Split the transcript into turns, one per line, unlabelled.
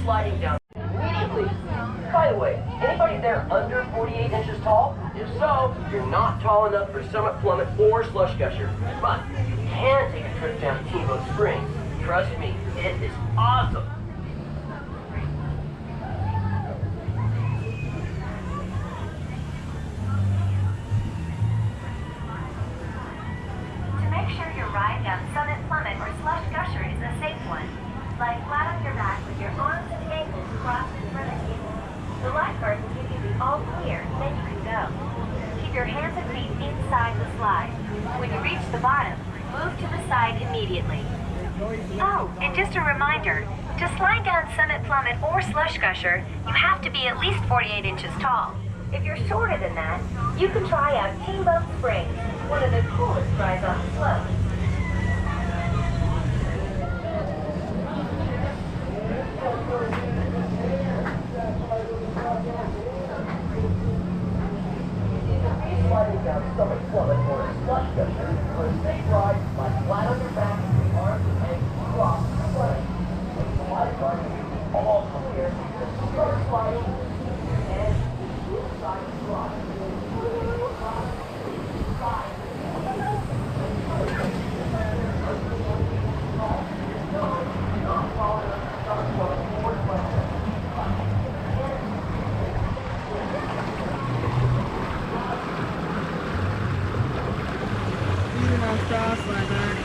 sliding down immediately. By the way, anybody there under 48 inches tall? If so, you're not tall enough for Summit, Plummit, or Slush Gusher. But you can take a trip down Steamboat Springs. Trust me, it is awesome.
To make sure your ride down Summit, Plummit, or Slush Gusher is a safe one, lie flat on your back with your arms and ankles crossed in front of you. The lifeguard will give you the all clear, then you can go. Keep your hands and feet inside the slide. When you reach the bottom, move to the side immediately. Oh, and just a reminder, to slide down Summit, Plummit, or Slush Gusher, you have to be at least 48 inches tall. If you're shorter than that, you can try out Steamboat Springs, one of the coolest rides on the slope.
Sliding down Summit, Plummit, or Slush Gusher for a safe ride, lie flat on your back, arms and ankles crossed in front of you. The lifeguard will give you all clear to start sliding and inside the slide.
Cross like that.